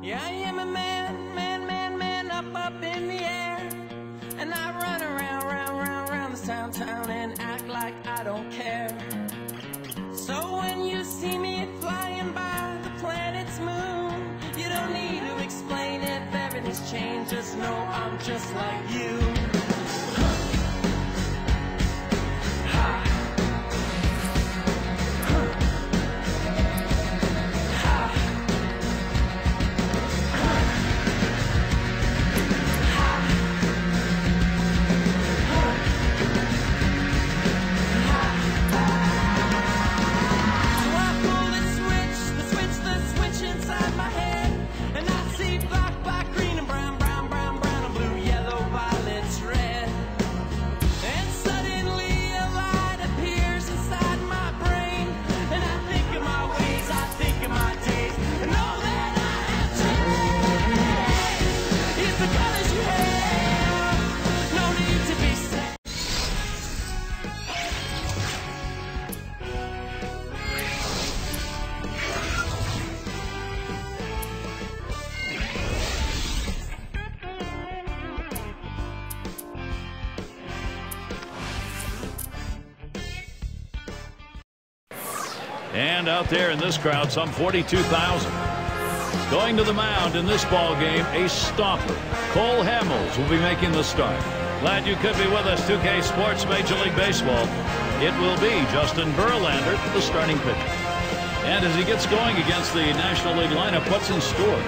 Yeah, I am a man up in the air. And I run around this town and act like I don't care. So when you see me flying by the planet's moon, you don't need to explain if everything's changed, just know I'm just like you. And out there in this crowd, some 42,000. Going to the mound in this ball game, a stomper. Cole Hamels will be making the start. Glad you could be with us, 2K Sports Major League Baseball. It will be Justin Verlander, the starting pitcher. And as he gets going against the National League lineup, what's in store?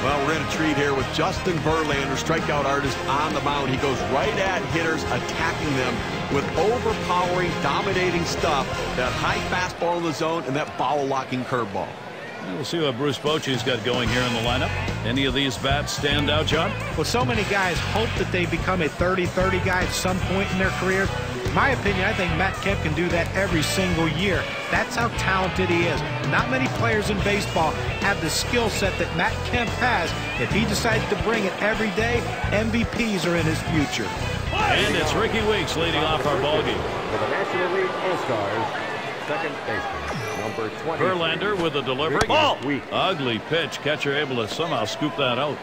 Well, we're in a treat here with Justin Verlander, strikeout artist on the mound. He goes right at hitters, attacking them with overpowering, dominating stuff. That high fastball in the zone and that foul-locking curveball. We'll see what Bruce Bochy's got going here in the lineup. Any of these bats stand out, John? Well, so many guys hope that they become a 30-30 guy at some point in their career. In my opinion, I think Matt Kemp can do that every single year. That's how talented he is. Not many players in baseball have the skill set that Matt Kemp has. If he decides to bring it every day, MVPs are in his future. And it's Ricky Weeks leading off our ballgame. For the National League All-Stars, second baseman, number 20. Verlander with a delivery. Ball. Ugly pitch. Catcher able to somehow scoop that out.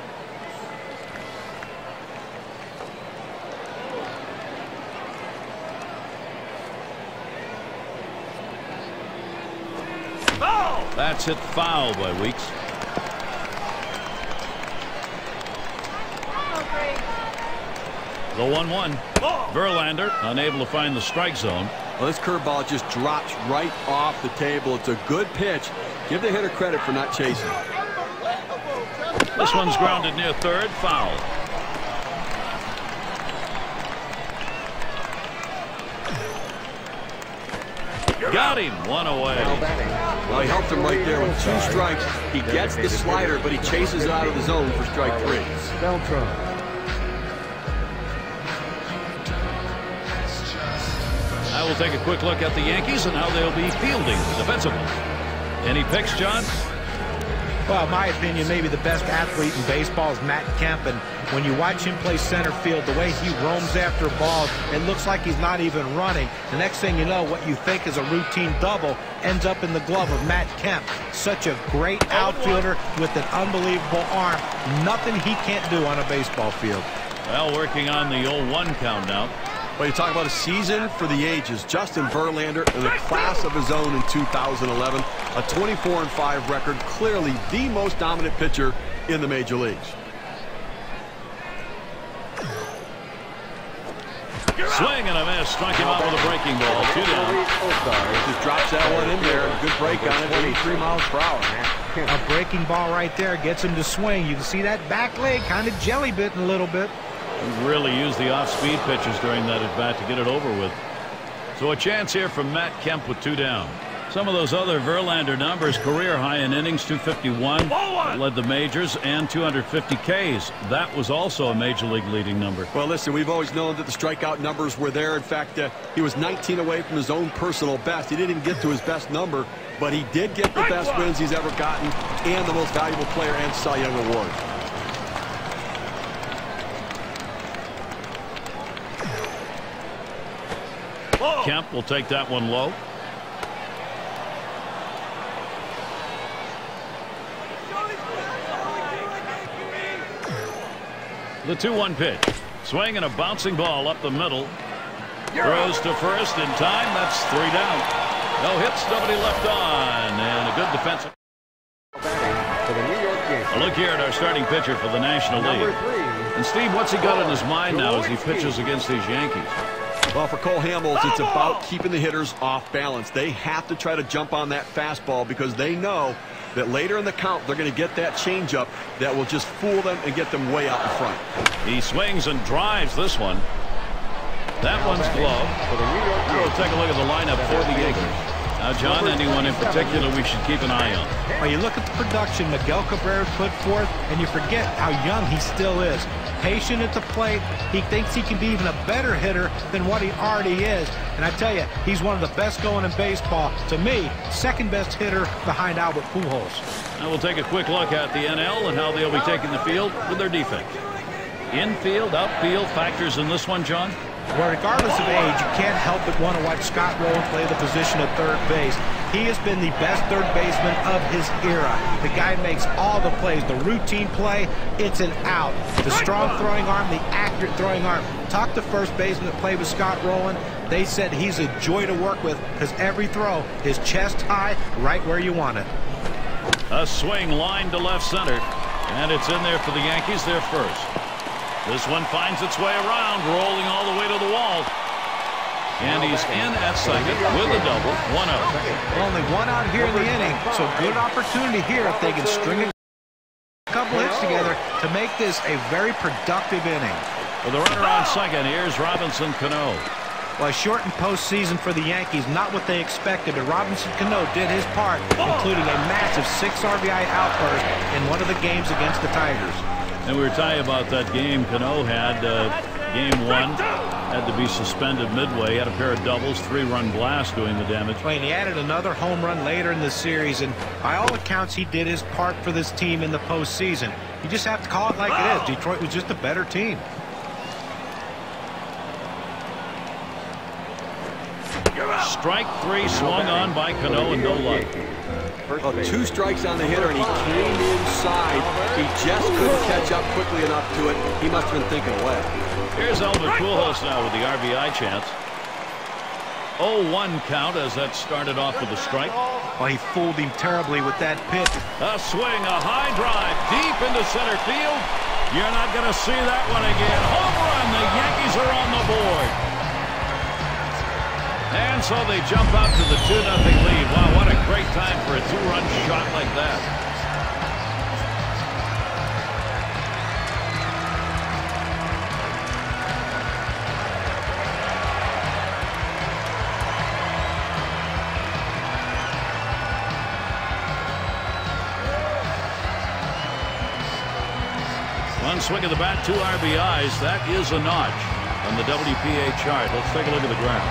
That's hit foul by Weeks. The 1-1. Verlander unable to find the strike zone. Well, this curveball just drops right off the table. It's a good pitch. Give the hitter credit for not chasing. This one's grounded near third. Foul. Got him. One away. Well, he helped him right there with 2 strikes. He gets the slider, but he chases it out of the zone for strike 3. I will take a quick look at the Yankees and how they'll be fielding defensively. Any picks, John? Well, in my opinion, maybe the best athlete in baseball is Matt Kemp, and when you watch him play center field, the way he roams after balls, it looks like he's not even running. The next thing you know, what you think is a routine double ends up in the glove of Matt Kemp. Such a great outfielder with an unbelievable arm. Nothing he can't do on a baseball field. Well, working on the 0-1 count now. Well, you talk about a season for the ages. Justin Verlander in a class of his own in 2011. A 24-5 record. Clearly the most dominant pitcher in the major leagues. Swing and a miss. Struck him out with a breaking ball. 2 down. Just drops that one in there. Good break on it. 83 miles per hour. A breaking ball right there gets him to swing. You can see that back leg kind of jelly bitten a little bit. He really used the off-speed pitches during that at-bat to get it over with. So a chance here from Matt Kemp with 2 down. Some of those other Verlander numbers, career high in innings, 251, led the majors, and 250 Ks. That was also a major league leading number. Well, listen, we've always known that the strikeout numbers were there. In fact, he was 19 away from his own personal best. He didn't even get to his best number, but he did get the best wins he's ever gotten and the most valuable player and Cy Young award. Kemp will take that one low. The 2-1 pitch. Swing and a bouncing ball up the middle. Throws to first in time. That's 3 down. No hits, nobody left on, and a good defensive. For the New York Yankees. A look here at our starting pitcher for the National Number League. 3. And Steve, what's he got in his mind now as he pitches against these Yankees? Well, for Cole Hamels, it's about keeping the hitters off balance. They have to try to jump on that fastball because they know that later in the count they're going to get that changeup that will just fool them and get them way out in front. He swings and drives this one. That one's glove. For the New York We'll Yankees. take a look at the lineup for the Yankees. Now, John, anyone in particular we should keep an eye on? Well, you look at the production Miguel Cabrera put forth, and you forget how young he still is. Patient at the plate. He thinks he can be even a better hitter than what he already is. And I tell you, he's one of the best going in baseball. To me, second best hitter behind Albert Pujols. Now we'll take a quick look at the NL and how they'll be taking the field with their defense. Infield, outfield factors in this one, John? Well, regardless of age, you can't help but want to watch Scott Rowland play the position of third base. He has been the best third baseman of his era. The guy makes all the plays. The routine play, it's an out. The strong throwing arm, the accurate throwing arm. Talk to first baseman that played with Scott Rowland. They said he's a joy to work with because every throw is chest high, right where you want it. A swing line to left center, and it's in there for the Yankees. They're first. This one finds its way around, rolling all the way to the wall. And he's in at second with a double. 1 out. Only 1 out here in the inning, so good opportunity here if they can string a couple hits together to make this a very productive inning. With the runner on second, here's Robinson Cano. Well, a shortened postseason for the Yankees, not what they expected, but Robinson Cano did his part, including a massive 6 RBI outburst in one of the games against the Tigers. And we were talking about that game Cano had. Game 1 had to be suspended midway. Had a pair of doubles, 3-run blast doing the damage. Well, and he added another home run later in the series, and by all accounts, he did his part for this team in the postseason. You just have to call it like it is. Detroit was just a better team. Strike 3 swung on by Cano and no luck. Well, 2 strikes on the hitter, and he came inside. He just couldn't catch up quickly enough to it. He must have been thinking away. Here's Albert Pujols now with the RBI chance. 0-1 count as that started off with a strike. Well, he fooled him terribly with that pitch. A swing, a high drive, deep into center field. You're not going to see that one again. Home run, the Yankees are on the board. And so they jump out to the 2-0 lead. Wow, what a great time for a 2-run shot like that. One swing of the bat, 2 RBIs. That is a notch on the WPA chart. Let's take a look at the ground.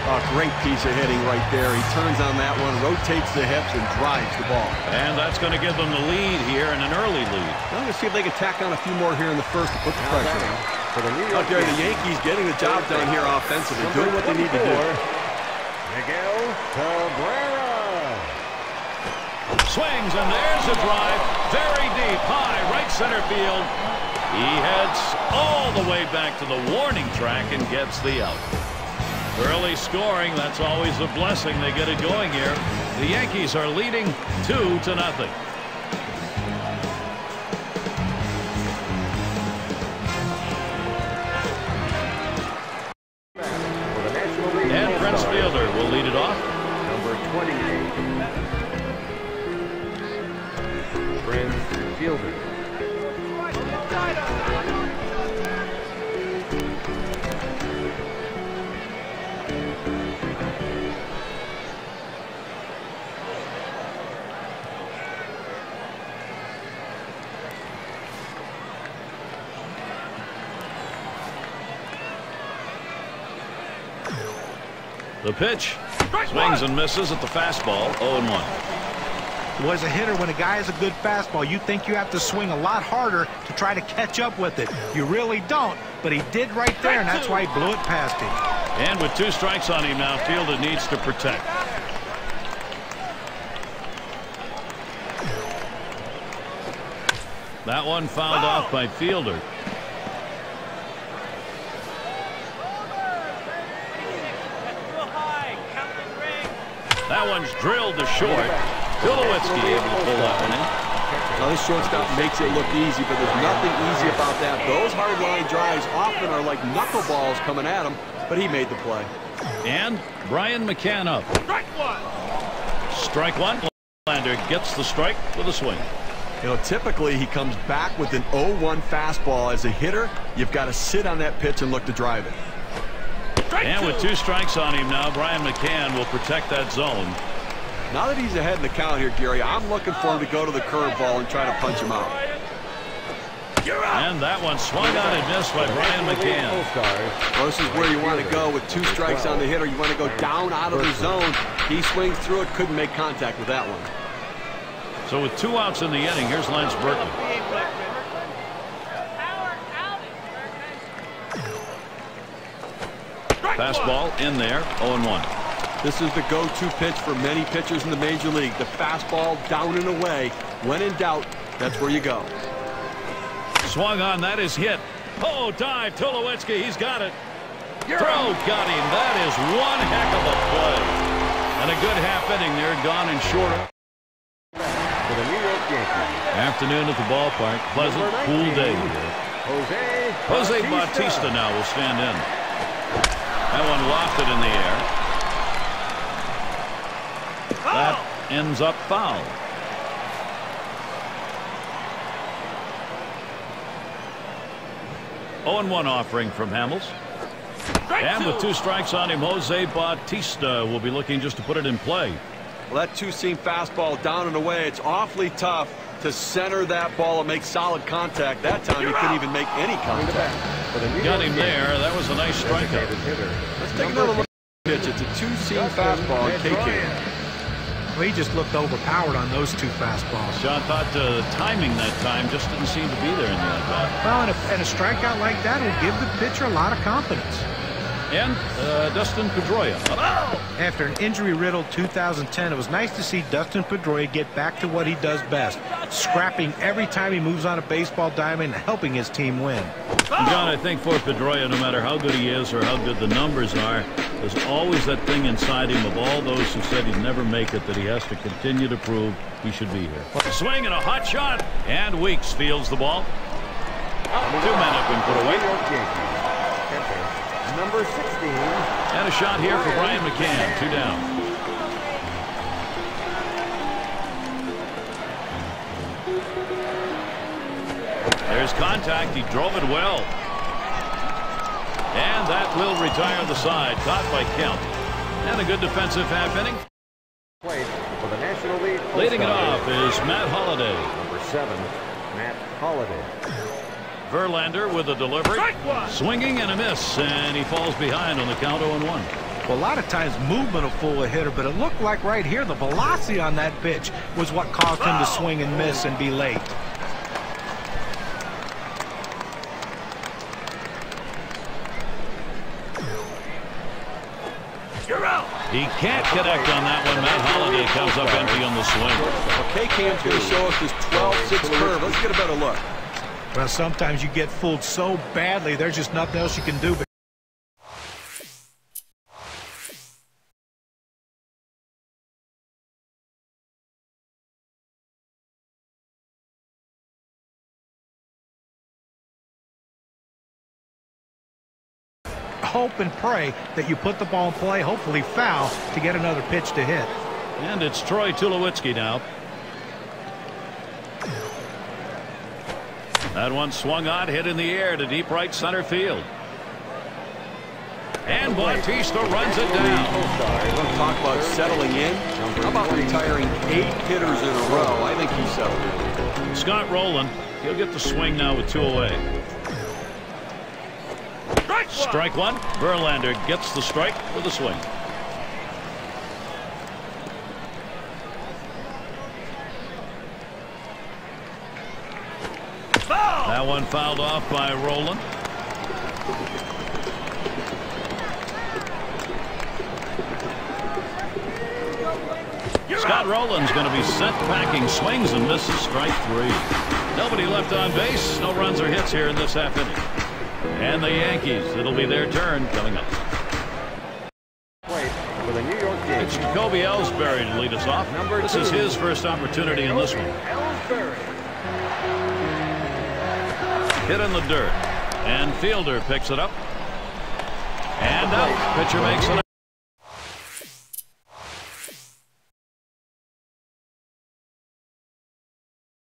A great piece of hitting right there. He turns on that one, rotates the hips, and drives the ball. And that's going to give them the lead here, and an early lead. I'm going to see if they can tack on a few more here in the first to put the pressure on. For the New York Out there, the Yankees getting the job done here offensively, doing what they need to do. Miguel Cabrera. Swings, and there's a drive. Very deep, high, right center field. He heads all the way back to the warning track and gets the out. Early scoring, that's always a blessing. They get it going here. The Yankees are leading 2-0. For the National League. And Prince Fielder will lead it off. Number 28. Prince Fielder. The pitch. Swings and misses at the fastball. 0-1. Well, as a hitter, when a guy has a good fastball, you think you have to swing a lot harder to try to catch up with it. You really don't, but he did right there, and that's why he blew it past him. And with 2 strikes on him now, Fielder needs to protect. That one fouled off by Fielder. That one's drilled to short. Tulowitzki able to pull that one in. Now this shortstop makes it look easy, but there's nothing easy about that. Those hard line drives often are like knuckleballs coming at him, but he made the play. And Brian McCann up. Strike one. Strike one. Verlander gets the strike with a swing. You know, typically he comes back with an 0-1 fastball. As a hitter, you've got to sit on that pitch and look to drive it. And with 2 strikes on him now, Brian McCann will protect that zone. Now that he's ahead in the count here, Gary, I'm looking for him to go to the curveball and try to punch him out. And that one swung on and missed by Brian McCann. Well, this is where you want to go with 2 strikes on the hitter. You want to go down out of the zone. He swings through it, couldn't make contact with that one. So with 2 outs in the inning, here's Lance Burton. Fastball in there, 0-1. This is the go-to pitch for many pitchers in the major league. The fastball down and away. When in doubt, that's where you go. Swung on, that is hit. Oh, dive, Tulowitzki, he's got it. Throw got him. That is one heck of a play. And a good half inning there, gone and short. For the New York Yankees. Afternoon at the ballpark. Pleasant, cool day here. Jose Bautista now will stand in. That one lofted in the air. That ends up foul. Oh, 0-1 offering from Hamels. And with 2 strikes on him, Jose Bautista will be looking just to put it in play. Well, that 2-seam fastball down and away, it's awfully tough to center that ball and make solid contact. That time he couldn't even make any contact. Got him there. That was a nice strikeout. Let's take another look at the pitch. It's a 2-seam fastball in KK. Well, he just looked overpowered on those 2 fastballs. Sean thought timing that time just didn't seem to be there in the at-bat. Well, and a strikeout like that will give the pitcher a lot of confidence. And Dustin Pedroia. After an injury-riddled 2010, it was nice to see Dustin Pedroia get back to what he does best, scrapping every time he moves on a baseball diamond and helping his team win. John, I think for Pedroia, no matter how good he is or how good the numbers are, there's always that thing inside him of all those who said he'd never make it that he has to continue to prove he should be here. Swing and a hot shot, and Weeks fields the ball. 2 men have been put away. Number 16. And a shot here for Brian McCann. 2 down. There's contact. He drove it well. And that will retire the side. Caught by Kemp. And a good defensive half inning. Played for the National League. Leading it off is Matt Holliday. Number 7, Matt Holliday. Verlander with a delivery. Swinging and a miss. And he falls behind on the count 0-1. Well, a lot of times movement will fool a hitter, but it looked like right here the velocity on that pitch was what caused him to swing and miss and be late. He can't connect on that one. Matt Holliday comes up empty on the swing. Okay, Cam's going to show us his 12-6 curve. Let's get a better look. Well, sometimes you get fooled so badly, there's just nothing else you can do. Hope and pray that you put the ball in play, hopefully foul, to get another pitch to hit. And it's Troy Tulowitzki now. That one swung on, hit in the air to deep right center field. And Bautista runs it down. You want to talk about settling in? How about retiring 8 hitters in a row? I think he's settled in. Scott Rowland, he'll get the swing now with 2 away. Strike one. Verlander gets the strike with a swing. That one fouled off by Rowland. Scott Rowland's going to be sent packing. Swings and misses. Strike 3. Nobody left on base. No runs or hits here in this half inning. And the Yankees, it'll be their turn coming up. Played for the New York Yankees. Jacoby Ellsbury to lead us off. This is his first opportunity in this one. Hit in the dirt. And fielder picks it up. And out. Pitcher makes it.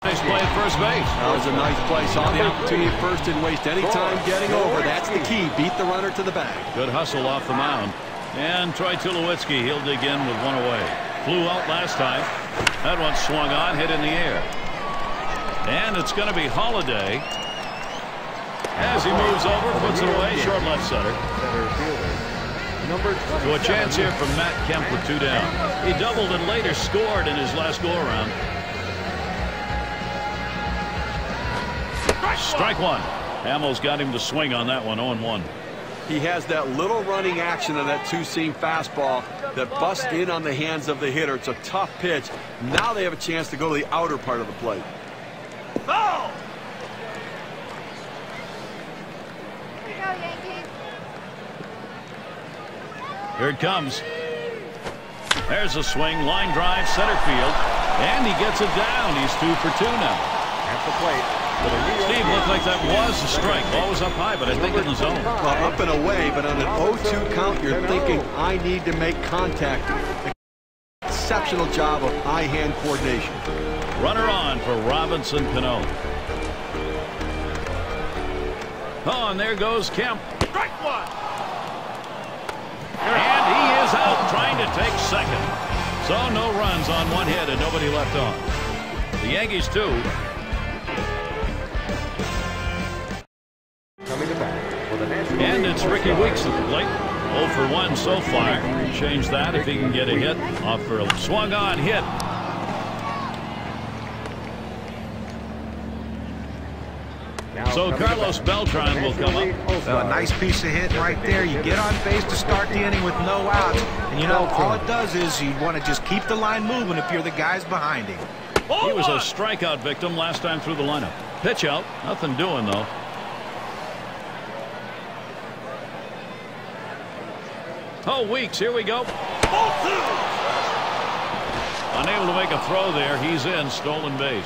Nice play at first base. That was a nice play. Saw the opportunity at first, didn't waste any time getting over. That's the key. Beat the runner to the bag. Good hustle off the mound. And Troy Tulowitzki, he'll dig in with one away. Flew out last time. That one swung on, hit in the air. And it's going to be Holiday. As he moves over, puts it away, short left center. So a chance here from Matt Kemp with 2 down. He doubled and later scored in his last go-around. Strike one. Hamels got him to swing on that one, 0-1. He has that little running action on that two-seam fastball that busts in on the hands of the hitter. It's a tough pitch. Now they have a chance to go to the outer part of the plate. Ball! Here you go, Yankees. Here it comes. There's a swing, line drive, center field, and he gets it down. He's 2 for 2 now. At the plate. Steve, looked like that was a strike. Ball was up high, but I think in the zone. Well, up and away, but on an 0-2 count, you're thinking, I need to make contact. Exceptional job of eye-hand coordination. Runner on for Robinson Cano. Oh, and there goes Kemp. Strike one! And he is out trying to take second. So no runs on one hit and nobody left on. The Yankees, too. And it's Ricky Weeks at the plate. 0 for 1 so far. Change that if he can get a hit. Off for a swung on hit. So Carlos Beltran will come up. A nice piece of hitting right there. You get on base to start the inning with no outs. And you know, all it does is you want to just keep the line moving if you're the guys behind him. He was a strikeout victim last time through the lineup. Pitch out. Nothing doing, though. Oh, Weeks, here we go. Unable to make a throw there. He's in, stolen base.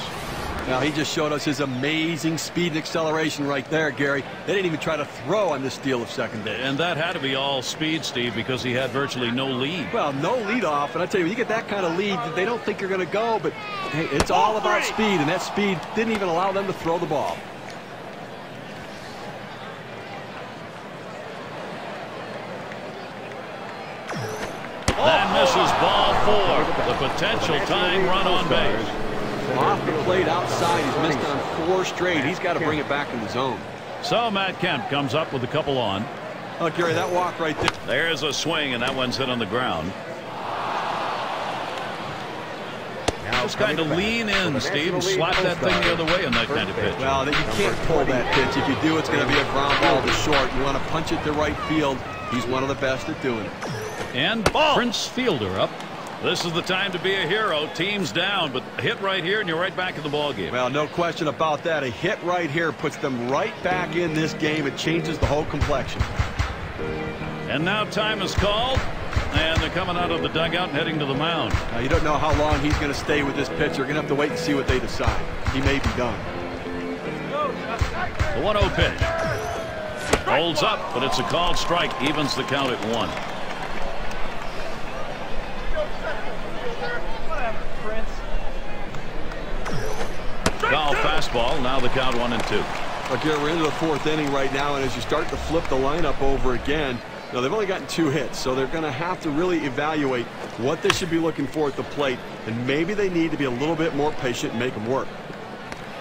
Now, he just showed us his amazing speed and acceleration right there, Gary. They didn't even try to throw on this steal of second base. And that had to be all speed, Steve, because he had virtually no lead. Well, no lead off, and I tell you, when you get that kind of lead, they don't think you're going to go, but hey, it's all about speed, and that speed didn't even allow them to throw the ball. That misses ball 4. The potential tying run on base. Off the plate outside. He's missed on 4 straight. He's got to bring it back in the zone. So Matt Kemp comes up with a couple on. Oh, Gary, that walk right there. There's a swing, and that one's hit on the ground. Just kind of lean in, Steve, and slap that thing the other way in that kind of pitch. Well, you can't pull that pitch. If you do, it's going to be a ground ball to short. You want to punch it to right field. He's one of the best at doing it. And Prince Fielder up. This is the time to be a hero. Team's down, but a hit right here, and you're right back in the ball game. Well, no question about that. A hit right here puts them right back in this game. It changes the whole complexion. And now time is called, and they're coming out of the dugout and heading to the mound. Now, you don't know how long he's going to stay with this pitcher. You're going to have to wait and see what they decide. He may be done. The 1-0 pitch. Holds up, but it's a called strike. Evens the count at 1. Foul fastball. Now the count 1-2. Okay, we're into the 4th inning right now, and as you start to flip the lineup over again, now they've only gotten 2 hits, so they're going to have to really evaluate what they should be looking for at the plate, and maybe they need to be a little bit more patient and make them work.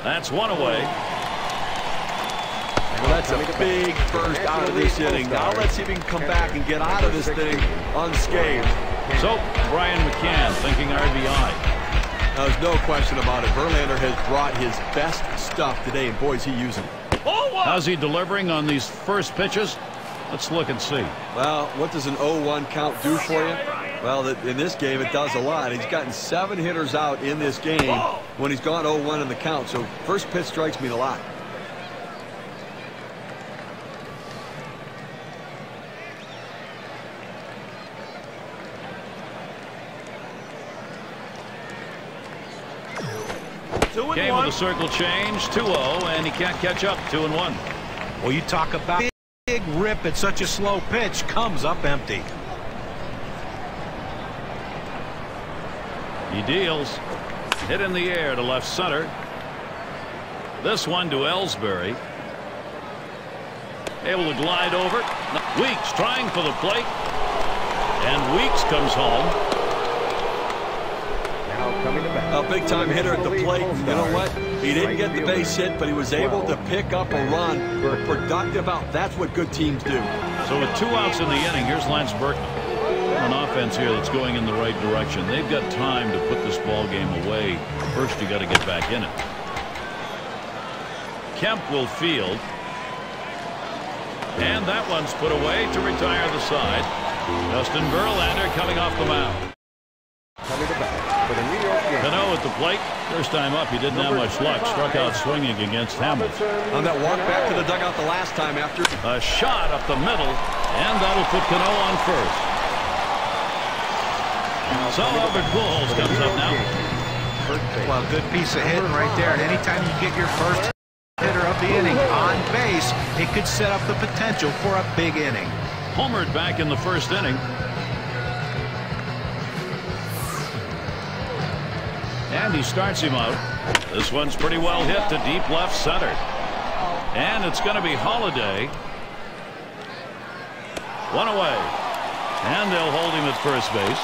That's one away. Well, that's a big first out of this inning. Now let's see if he can come back and get out of this thing unscathed. So Brian McCann thinking RBI. There's no question about it. Verlander has brought his best stuff today, and boy, is he using it. How's he delivering on these first pitches? Let's look and see. Well, what does an 0-1 count do for you? Well, in this game, it does a lot. He's gotten 7 hitters out in this game when he's gone 0-1 in the count. So first pitch strikes mean a lot. Came with a circle change, 2-0, and he can't catch up, 2-1. Well, you talk about big rip at such a slow pitch, comes up empty. He deals. Hit in the air to left center. This one to Ellsbury. Able to glide over. Weeks trying for the plate. And Weeks comes home. Now coming to bat. A big-time hitter at the plate. You know what? He didn't get the base hit, but he was able to pick up a run. Productive out. That's what good teams do. So with 2 outs in the inning, here's Lance Berkman. An offense here that's going in the right direction. They've got time to put this ball game away. First, you got to get back in it. Kemp will field. And that one's put away to retire the side. Justin Verlander coming off the mound. Coming to bat for the New York Yankees. Cano at the plate. First time up, he didn't have much luck. Struck out swinging against Hamilton. On that walk back to the dugout the last time after. A shot up the middle, and that'll put Cano on first. So Albert Pujols comes up now. Well, good piece of hitting right there. And anytime you get your first hitter of the inning on base, it could set up the potential for a big inning. Homered back in the first inning. And he starts him out. This one's pretty well hit to deep left center. And it's going to be Holiday. One away. And they'll hold him at first base.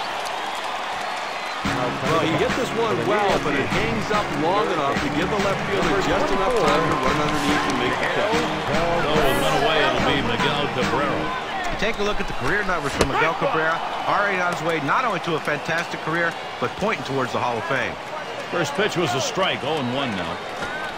Well, you hit this one well, but it hangs up long enough to give the left fielder just enough time to run underneath and make the catch. So it went away. It'll be Miguel Cabrera. Take a look at the career numbers from Miguel Cabrera. Already on his way not only to a fantastic career, but pointing towards the Hall of Fame. First pitch was a strike, 0-1 now.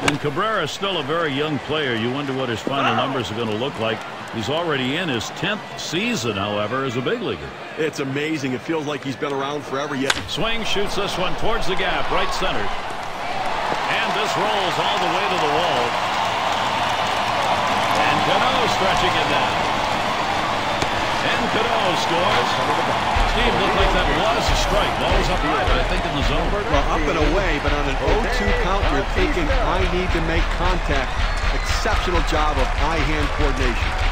And Cabrera is still a very young player. You wonder what his final numbers are going to look like. He's already in his 10th season, however, as a big leaguer. It's amazing. It feels like he's been around forever yet. Swing, shoots this one towards the gap, right center. And this rolls all the way to the wall. And Cano stretching it down. And Cano scores. Steve, looked like that was a strike. Ball was up high, but I think in the zone. Well, up and away, but on an 0-2 count, you're thinking, I need to make contact. Exceptional job of eye-hand coordination.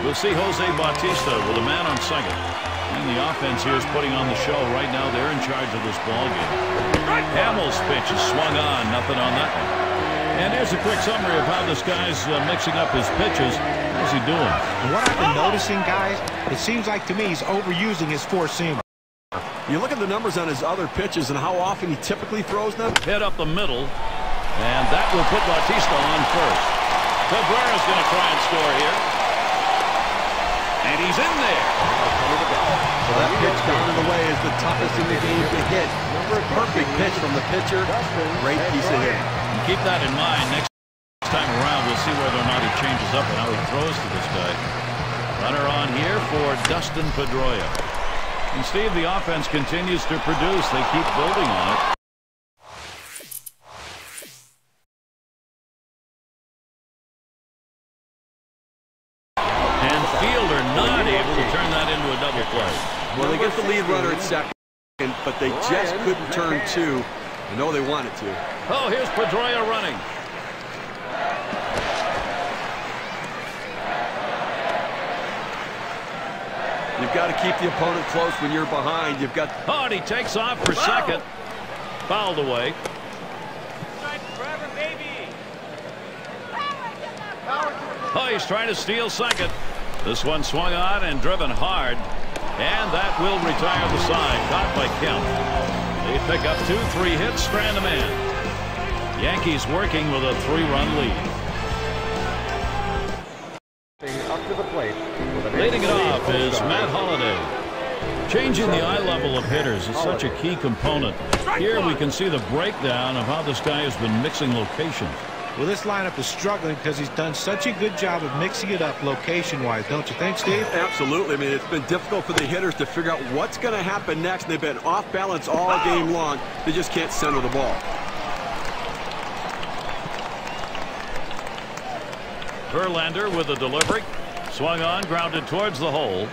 We'll see Jose Bautista with a man on second. And the offense here is putting on the show. Right now, they're in charge of this ball game. Hamels' pitch is swung on. Nothing on that one. And here's a quick summary of how this guy's mixing up his pitches. How's he doing? And what I've been noticing, guys, it seems like to me he's overusing his four-seamer. You look at the numbers on his other pitches and how often he typically throws them. Hit up the middle. And that will put Bautista on first. Cabrera's going to try and score here. And he's in there. So that pitch down and away is the toughest in the game to hit. Perfect pitch from the pitcher. Great piece of hitting. And keep that in mind. Next time around, we'll see whether or not he changes up and how he throws to this guy. Runner on here for Dustin Pedroia. And Steve, the offense continues to produce. They keep building on it. Well, they get the lead runner at second, but they just couldn't turn two. I know they wanted to. Oh, here's Pedroia running. You've got to keep the opponent close when you're behind. You've got. Oh, and he takes off for second. Fouled away. Oh, he's trying to steal second. This one swung on and driven hard. And that will retire the side. Caught by Kemp. They pick up 2-3 hits, strand a man. Yankees working with a 3-run lead. Up to the plate. Leading it off is Matt Holiday. Changing the eye level of hitters is such a key component. Here we can see the breakdown of how this guy has been mixing locations. Well, this lineup is struggling because he's done such a good job of mixing it up location-wise, don't you think, Steve? Absolutely. I mean, it's been difficult for the hitters to figure out what's going to happen next. They've been off balance all game long. They just can't center the ball. Verlander with a delivery. Swung on, grounded towards the hole.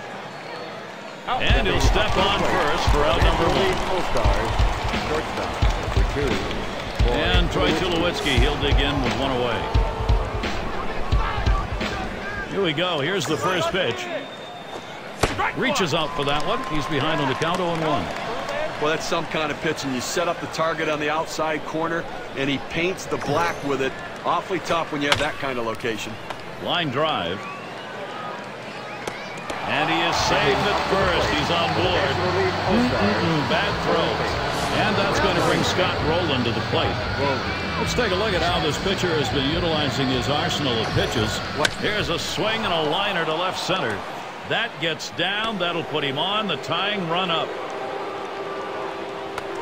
And he'll step on first for out number 1. And Troy Tulowitzki, he'll dig in with 1 away. Here we go. Here's the first pitch. Reaches out for that one. He's behind on the count, 0-1. Well, that's some kind of pitch, and you set up the target on the outside corner, and he paints the black with it. Awfully tough when you have that kind of location. Line drive. And he is saved at first. He's on board. Bad throw. And that's going to bring Scott Rowland to the plate. Let's take a look at how this pitcher has been utilizing his arsenal of pitches. Here's a swing and a liner to left center. That gets down. That'll put him on the tying run up.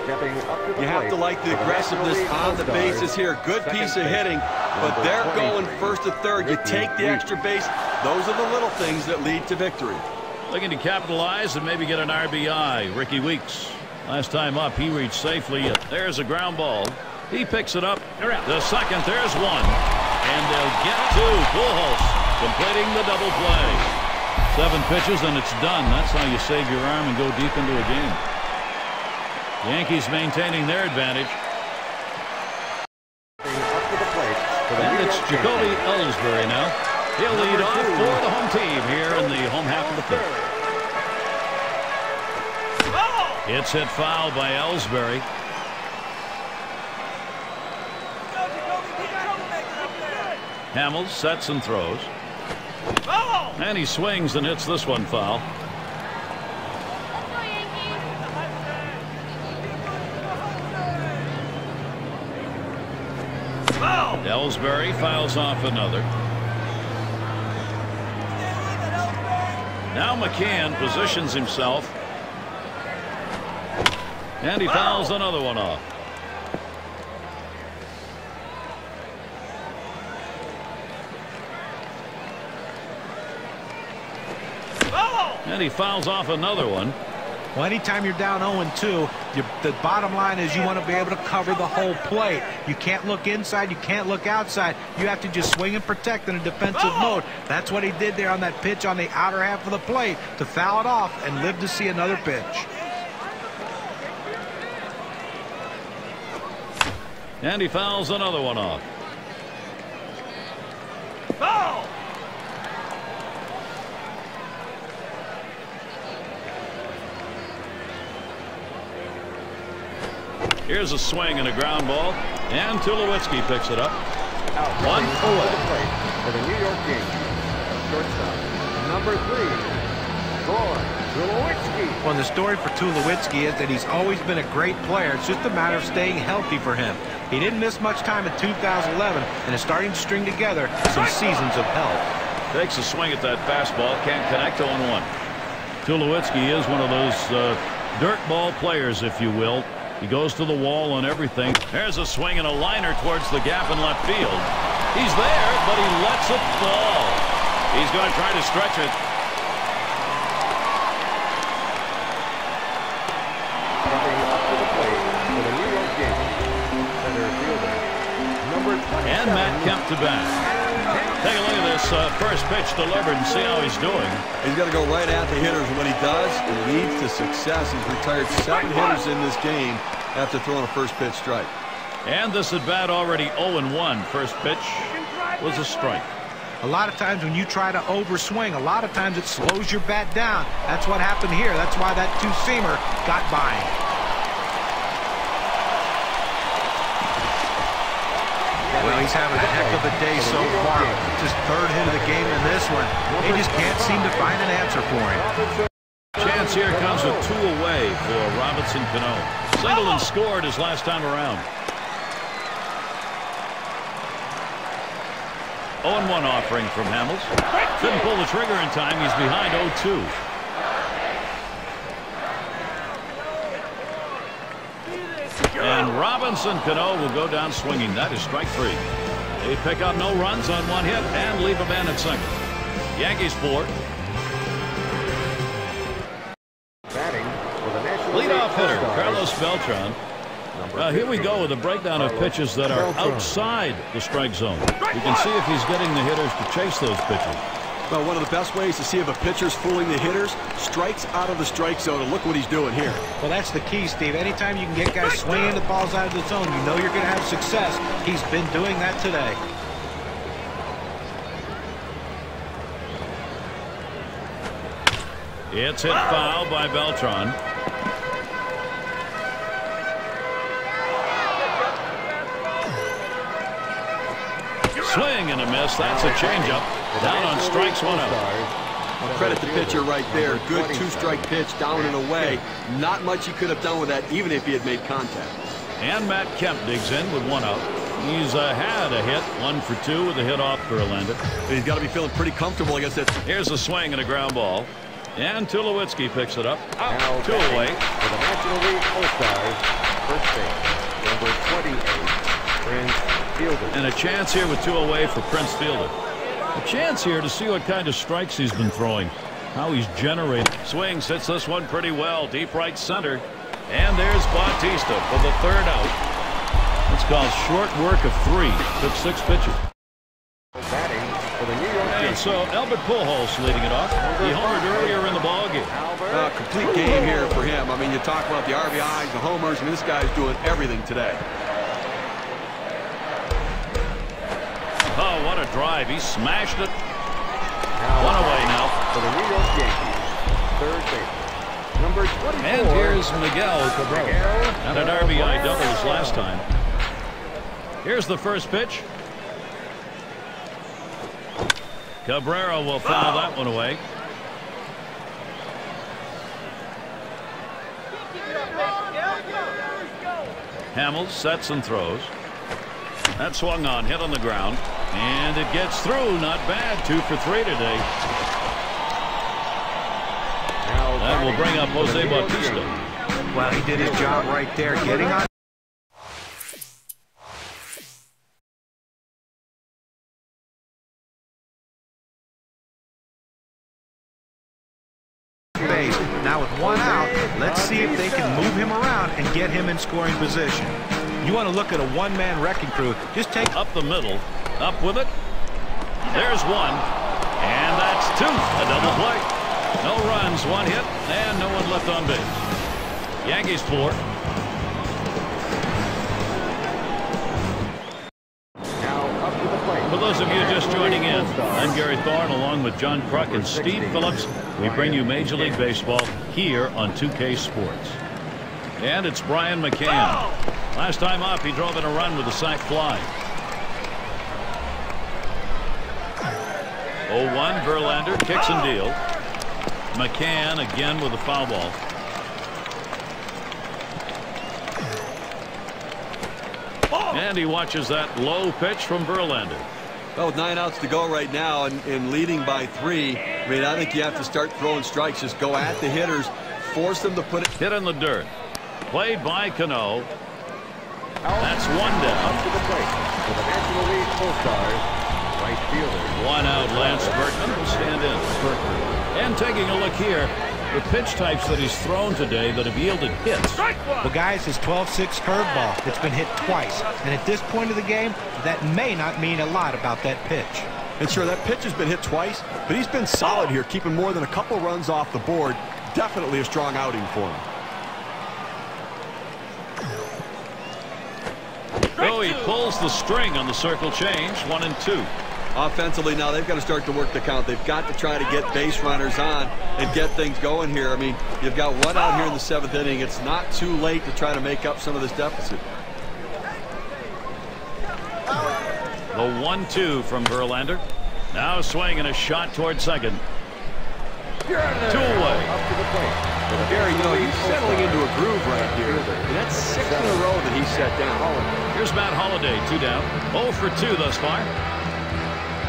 You have to like the aggressiveness on the bases here. Good piece of hitting, but they're going first to third. You take the extra base. Those are the little things that lead to victory. Looking to capitalize and maybe get an RBI. Ricky Weeks. Last time up, he reached safely. There's a ground ball. He picks it up. The second, there's one. And they'll get 2. Pujols completing the double play. 7 pitches and it's done. That's how you save your arm and go deep into a game. Yankees maintaining their advantage. And it's Jacoby Ellsbury now. He'll lead off for the home team here in the home half of the 5th. It's hit foul by Ellsbury. Hamels sets and throws. And he swings and hits this one foul. Ellsbury fouls off another. Now McCann positions himself. And he fouls another one off. And he fouls off another one. Well, anytime you're down 0-2, the bottom line is you want to be able to cover the whole plate. You can't look inside. You can't look outside. You have to just swing and protect in a defensive mode. That's what he did there on that pitch on the outer half of the plate to foul it off and live to see another pitch. And he fouls another one off. Foul! Here's a swing and a ground ball. And Tulowitzki picks it up. 1 away. For the New York Yankees, shortstop, number 3, Troy Tulowitzki. Well, the story for Tulowitzki is that he's always been a great player. It's just a matter of staying healthy for him. He didn't miss much time in 2011 and is starting to string together some seasons of health. Takes a swing at that fastball. Can't connect. 0-1. Tulowitzki is one of those dirt ball players, if you will. He goes to the wall on everything. There's a swing and a liner towards the gap in left field. He's there, but he lets it fall. He's going to try to stretch it. Coming up to the plate for the New York Yankees, center fielder, number 27. And Matt Kemp to bat. Take a look at this first pitch delivered and see how he's doing. He's got to go right at the hitters. When he does, it leads to success. He's retired 7 hitters in this game after throwing a first pitch strike. And this at bat already 0-1. First pitch was a strike. A lot of times when you try to overswing, a lot of times it slows your bat down. That's what happened here. That's why that two-seamer got by him. Well, he's having a heck of a day so far. Just 3rd hit of the game in this one. They just can't seem to find an answer for him. Chance here comes with 2 away for Robinson Cano. Singled and scored his last time around. 0-1 offering from Hamels. Couldn't pull the trigger in time. He's behind 0-2. And Robinson Cano will go down swinging. That is strike 3. They pick up no runs on 1 hit and leave a man at second. Yankees 4. Batting for the National Leadoff hitter All-Stars. Carlos Beltran. Here we go with a breakdown of pitches that are outside the strike zone. You can see if he's getting the hitters to chase those pitches. Well, one of the best ways to see if a pitcher's fooling the hitters, strikes out of the strike zone, and look what he's doing here. Well, that's the key, Steve. Anytime you can get guys swinging the balls out of the zone, you know you're going to have success. He's been doing that today. It's hit foul by Beltran. Swing and a miss. That's a changeup. Down on strikes, 1 out. Credit the pitcher right there. Good two-strike pitch down and away. Not much he could have done with that, even if he had made contact. And Matt Kemp digs in with 1 out. He's had a hit, 1 for 2 with a hit off Verlander. He's got to be feeling pretty comfortable against it. Here's a swing and a ground ball. And Tulowitzki picks it up. Out, 2 away. For the National League All-Stars, first base, number 28, Prince Fielder. And a chance here with 2 away for Prince Fielder. A chance here to see what kind of strikes he's been throwing. How he's generated. Swings, hits this one pretty well. Deep right center. And there's Bautista for the 3rd out. It's called short work of 3. Took 6 pitches. Batting for the New York And Yankees. so Albert Pujols leading it off. He homered earlier in the ballgame. Complete game here for him. I mean, you talk about the RBIs, the homers, and this guy's doing everything today. Oh, what a drive. He smashed it. 1 away now. For the New York Yankees, third base, number 24. And here's Miguel Cabrera. Had an RBI double his last time. Here's the first pitch. Cabrera will foul that one away. Hamels sets and throws. That swung on, hit on the ground, and it gets through. Not bad. 2 for 3 today. That will bring up Jose Bautista. Well, he did his job right there, getting on base. Now with 1 out, let's see if they can move him around and get him in scoring position. You want to look at a one-man wrecking crew. Just take up the middle. Up with it. There's 1. And that's 2. A double play. No runs, 1 hit, and no one left on base. Yankees 4. Now up to the plate. For those of you just joining in, I'm Gary Thorne along with John Kruk and Steve Phillips. We bring you Major League Baseball here on 2K Sports. And it's Brian McCann. Last time up, he drove in a run with a sac fly. 0-1, Verlander kicks and deals. McCann again with a foul ball. And he watches that low pitch from Verlander. Well, with 9 outs to go right now and leading by 3, I mean, I think you have to start throwing strikes. Just go at the hitters, force them to put it. Hit in the dirt. Played by Cano. That's 1 down. Up to the plate for the National League All-Stars, right fielder. 1 out, Lance Berkman will stand in. And taking a look here, the pitch types that he's thrown today that have yielded hits. Well, guys, his 12-6 curveball. It's been hit twice. And at this point of the game, that may not mean a lot about that pitch. And sure, that pitch has been hit twice, but he's been solid here, keeping more than a couple runs off the board. Definitely a strong outing for him. Oh, he pulls the string on the circle change. 1 and 2. Offensively, now they've got to start to work the count. They've got to try to get base runners on and get things going here. I mean, you've got 1 out here in the 7th inning. It's not too late to try to make up some of this deficit. The 1-2 from Verlander. Now a swing and a shot toward second. 2 away. Up to the plate. Gary, you know, he's settling into a groove right here. And that's 6 in a row that he's set down. Here's Matt Holliday, 2 down. 0 for 2 thus far.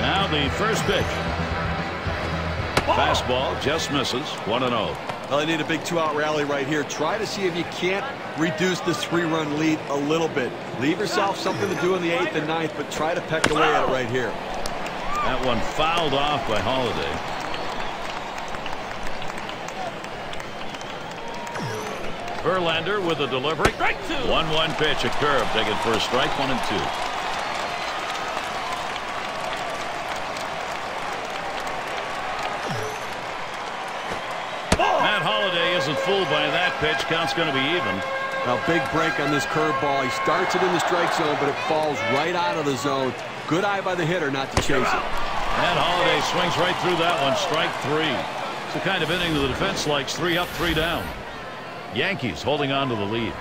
Now the first pitch. Fastball just misses. 1-0. Well, they need a big 2-out rally right here. Try to see if you can't reduce this 3-run lead a little bit. Leave yourself something to do in the 8th and 9th, but try to peck away at it right here. That one fouled off by Holliday. Verlander with a delivery. 1-1 pitch, a curve, taken for a strike, 1-2. Matt Holliday isn't fooled by that pitch. Count's going to be even. Now, big break on this curveball. He starts it in the strike zone, but it falls right out of the zone. Good eye by the hitter not to chase it. Matt Holliday swings right through that one. Strike 3. It's the kind of inning the defense likes. 3 up, 3 down. Yankees holding on to the lead.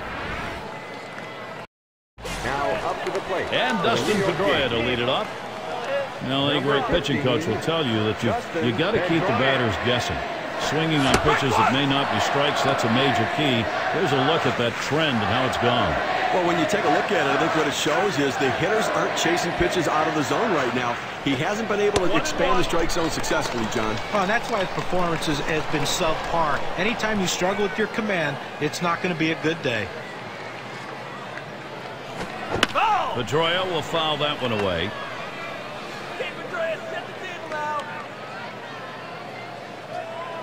Now up to the plate. And Dustin Pedroia to lead it off. Now, any great pitching coach will tell you that you got to keep the batters guessing. Swinging on pitches that may not be strikes, that's a major key. Here's a look at that trend and how it's gone. Well, when you take a look at it, I think what it shows is the hitters aren't chasing pitches out of the zone right now. He hasn't been able to expand the strike zone successfully, John. Well, and that's why his performance has been subpar. Anytime you struggle with your command, it's not going to be a good day. Pedroia will foul that one away.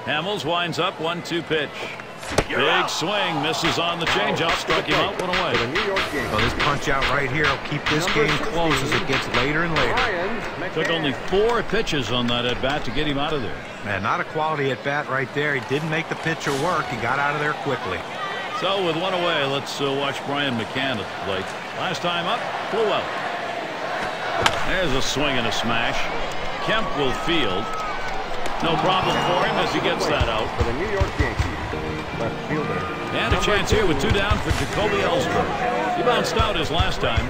Hamels winds up, 1-2 pitch. Big swing, misses on the changeup, struck him out, 1 away. Well, this punch out right here will keep this game close as it gets later and later. Took only 4 pitches on that at bat to get him out of there. Man, not a quality at bat right there. He didn't make the pitcher work. He got out of there quickly. So with 1 away, let's watch Brian McCann at the plate. Last time up, flew out. There's a swing and a smash. Kemp will field. No problem for him as he gets that out. For the New York Yankees, left fielder. And a chance here with 2 down for Jacoby Ellsbury. He bounced out his last time.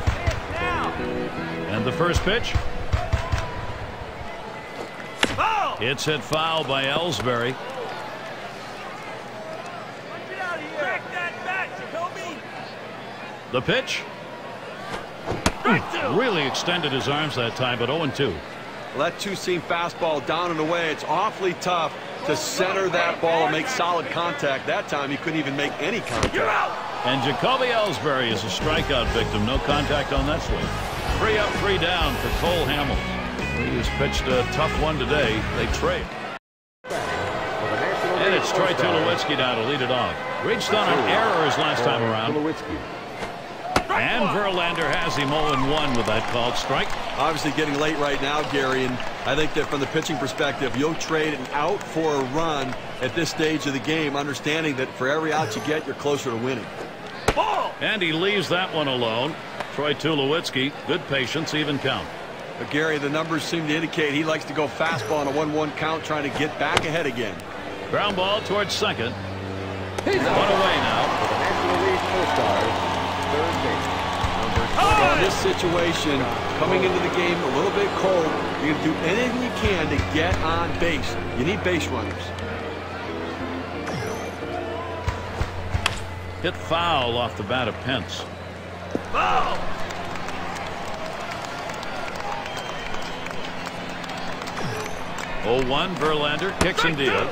And the first pitch. It's hit foul by Ellsbury. The pitch. Really extended his arms that time, but 0-2. Well, that two-seam fastball down and away. It's awfully tough to center that ball and make solid contact. That time he couldn't even make any contact. And Jacoby Ellsbury is a strikeout victim. No contact on that swing. 3 up, 3 down for Cole Hamels. He has pitched a tough one today. They trade. And it's Troy Tulowitzki now to lead it off. Reached on an error his last time around. And Verlander has him 0-1 with that called strike. Obviously getting late right now, Gary, and I think that from the pitching perspective, you'll trade an out for a run at this stage of the game, understanding that for every out you get, you're closer to winning. And he leaves that one alone. Troy Tulowitzki, good patience, even count. But Gary, the numbers seem to indicate he likes to go fastball on a 1-1 count, trying to get back ahead again. Ground ball towards second. He's 1 away now. For the National League All-Stars, third base. In this situation, coming into the game a little bit cold, you're going to do anything you can to get on base. You need base runners. Hit foul off the bat of Pence. 0-1, Verlander kicks and deals.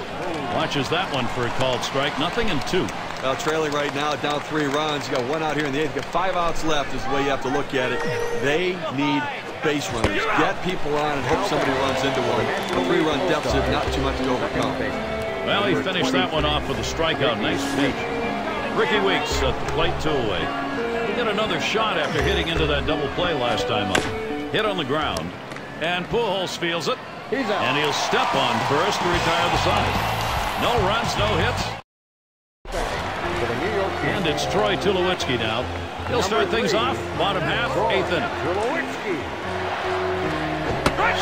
Watches that one for a called strike. 0-2. Well, trailing right now, down 3 runs. You got 1 out here in the 8th. You got 5 outs left is the way you have to look at it. They need base runners. Get people on and hope somebody runs into one. A 3-run deficit, not too much to overcome. Well, he finished that one off with a strikeout. Nice pitch. Ricky Weeks at the plate, 2 away. He got another shot after hitting into that double play last time up. Hit on the ground. And Pujols feels it. And he'll step on first to retire the side. No runs, no hits. And it's Troy Tulowitzki now. He'll start things off. Bottom half, 8th inning.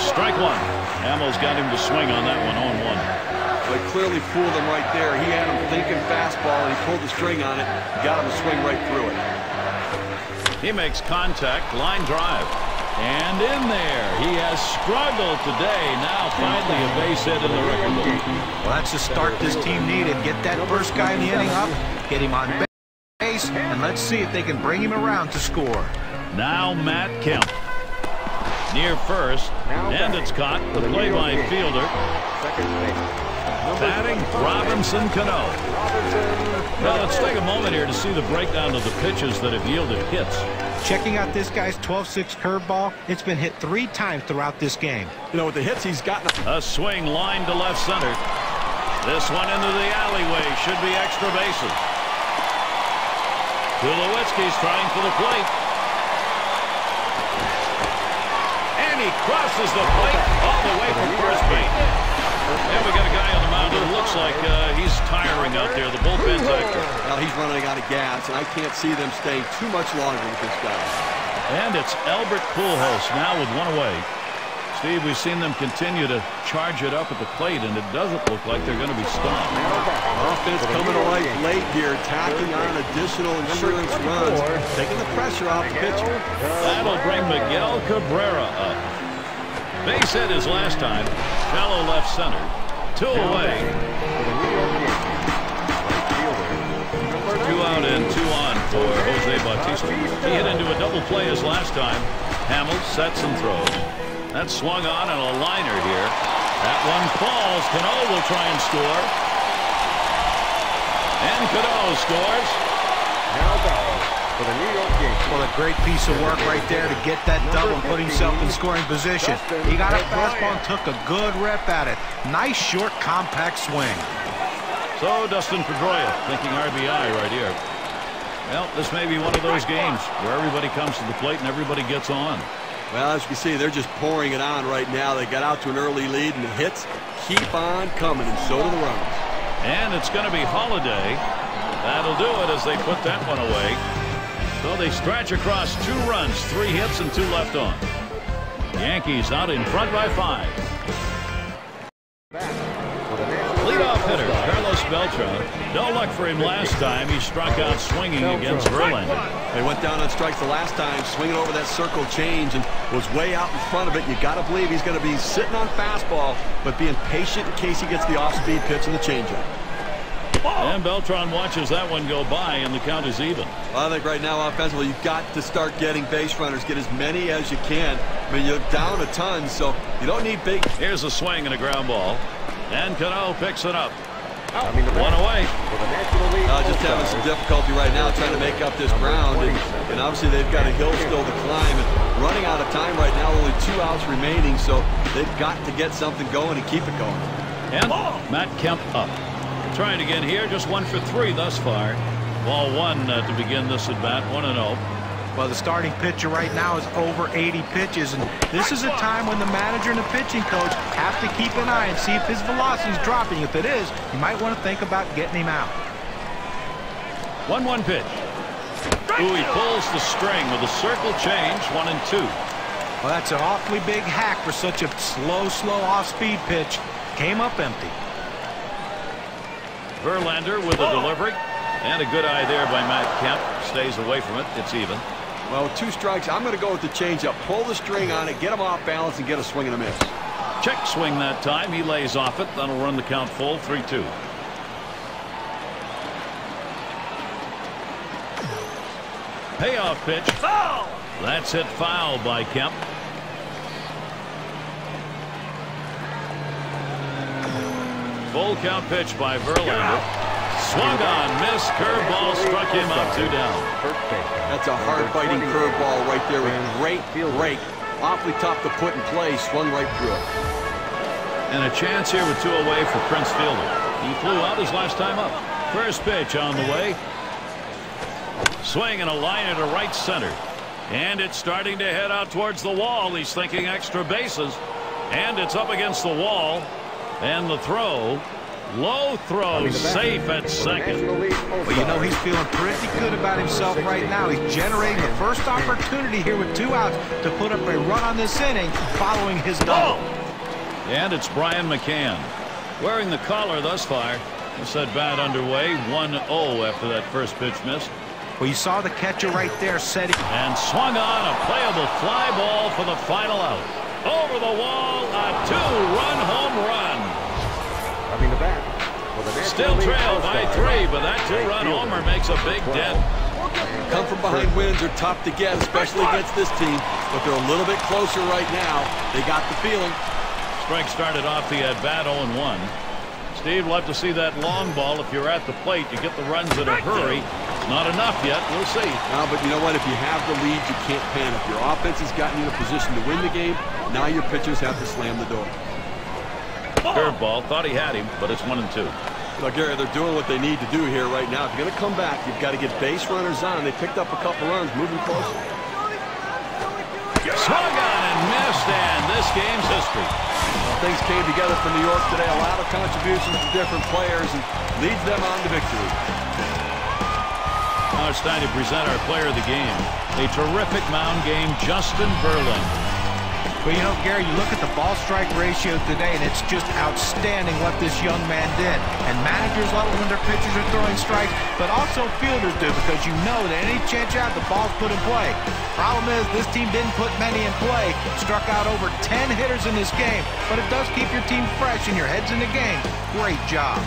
Strike 1. Hamels got him to swing on that one, 0-1. But clearly fooled him right there. He had him thinking fastball, and he pulled the string on it. Got him to swing right through it. He makes contact, line drive. And in there, he has struggled today. Now finally a base hit in the record book. Well, that's the start this team needed. Get that first guy in the inning up, get him on base, and let's see if they can bring him around to score. Now Matt Kemp. Near first, and it's caught. The play-by fielder. Batting Robinson Cano. Well, let's take a moment here to see the breakdown of the pitches that have yielded hits. Checking out this guy's 12-6 curveball. It's been hit 3 times throughout this game. You know, with the hits he's gotten. A swing line to left center. This one into the alleyway. Should be extra bases. Tulowitzki's trying for the plate. And he crosses the plate all the way from first base. And we got a guy on the mound who looks like he's tiring out there. The bullpen's active. Well, he's running out of gas, and I can't see them staying too much longer with this guy. And it's Albert Pujols now with one away. Steve, we've seen them continue to charge it up at the plate, and it doesn't look like they're going to be stopped. Offense coming to life late here, tacking on additional insurance runs, taking the pressure off the pitcher. That'll bring Miguel Cabrera up. Base hit his last time. Shallow left center. 2 away. 2 out and 2 on for Jose Bautista. He hit into a double play his last time. Hamels sets and throws. That's swung on and a liner here. That one falls. Cano will try and score. And Cano scores. Now batting for the New York Yankees. Well, a great piece of work right there to get that double and put himself in scoring position. He got a fastball and took a good rep at it. Nice, short, compact swing. So Dustin Pedroia thinking RBI right here. Well, this may be one of those games where everybody comes to the plate and everybody gets on. Well, as you can see, they're just pouring it on right now. They got out to an early lead, and the hits keep on coming, and so do the runs. And it's going to be Holiday. That'll do it as they put that one away. So they stretch across 2 runs, 3 hits, and 2 left on. Yankees out in front by 5. Leadoff hitter Carlos Beltran. No luck for him last time. He struck out swinging against Verlander. They went down on strikes the last time, swinging over that circle change and was way out in front of it. You got to believe he's going to be sitting on fastball, but being patient in case he gets the off-speed pitch and the changeup. And Beltran watches that one go by, and the count is even. Well, I think right now, offensively, you've got to start getting base runners. Get as many as you can. I mean, you're down a ton, so you don't need big. Here's a swing and a ground ball. And Cano picks it up. 1 away. Just having some difficulty right now trying to make up this ground. And obviously they've got a hill still to climb. And running out of time right now, only 2 outs remaining. So they've got to get something going and keep it going. And Matt Kemp up. Trying again here. Just 1 for 3 thus far. Ball 1 to begin this at bat. 1-0. Well, the starting pitcher right now is over 80 pitches, and this is a time when the manager and the pitching coach have to keep an eye and see if his velocity is dropping. If it is, you might want to think about getting him out. 1-1 pitch. Ooh, he pulls the string with a circle change. 1-2. Well, that's an awfully big hack for such a slow off-speed pitch. Came up empty. Verlander with a delivery. And a good eye there by Matt Kemp. Stays away from it. It's even. Well, with 2 strikes, I'm going to go with the changeup. Pull the string on it, get him off balance, and get a swing and a miss. Check swing that time. He lays off it. That'll run the count full. 3-2. Payoff pitch. Foul! That's hit foul by Kemp. Full count pitch by Verlander. Swung on, missed, curveball, struck him out, 2 down. That's a hard-biting curveball right there with great break. Awfully tough to put in play, swung right through it. And a chance here with 2 away for Prince Fielder. He flew out his last time up. First pitch on the way. Swing and a liner to right center. And it's starting to head out towards the wall. He's thinking extra bases. And it's up against the wall. And the throw. Low throw, safe at second. Well, you know, he's feeling pretty good about himself right now. He's generating the first opportunity here with 2 outs to put up a run on this inning following his double. And it's Brian McCann wearing the collar thus far. This at bat underway, 1-0 after that first pitch missed. Well, you saw the catcher right there setting. And swung on a playable fly ball for the final out. Over the wall, a 2-run home run. Still trailed by 3, but that 2-run homer makes a big dent. Come from behind wins are tough to get, especially against this team, but they're a little bit closer right now. They got the feeling. Strike started off the at-bat 0-1. Steve, we'll have to see that long ball. If you're at the plate, you get the runs in a hurry. It's not enough yet. We'll see. No, but you know what? If you have the lead, you can't panic. Your offense has gotten you in a position to win the game. Now your pitchers have to slam the door. Curveball. Thought he had him, but it's 1-2. Well, Gary, they're doing what they need to do here right now. If you're going to come back, you've got to get base runners on. They picked up a couple runs, moving closer. Swung on and missed, and this game's history. Well, things came together for New York today. A lot of contributions from different players, and leads them on to victory. Now it's time to present our player of the game. A terrific mound game, Justin Verlander. Well, you know, Gary, you look at the ball-strike ratio today, and it's just outstanding what this young man did. And managers love it when their pitchers are throwing strikes, but also fielders do, because you know that any chance you have, the ball's put in play. Problem is, this team didn't put many in play. Struck out over 10 hitters in this game, but it does keep your team fresh and your head's in the game. Great job.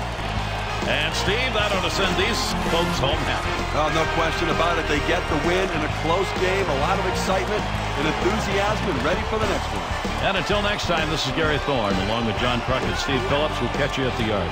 And, Steve, that ought to send these folks home happy. Oh, no question about it. They get the win in a close game, a lot of excitement and enthusiasm, and ready for the next one. And until next time, this is Gary Thorne, along with John Kruk and Steve Phillips. We'll catch you at the yard.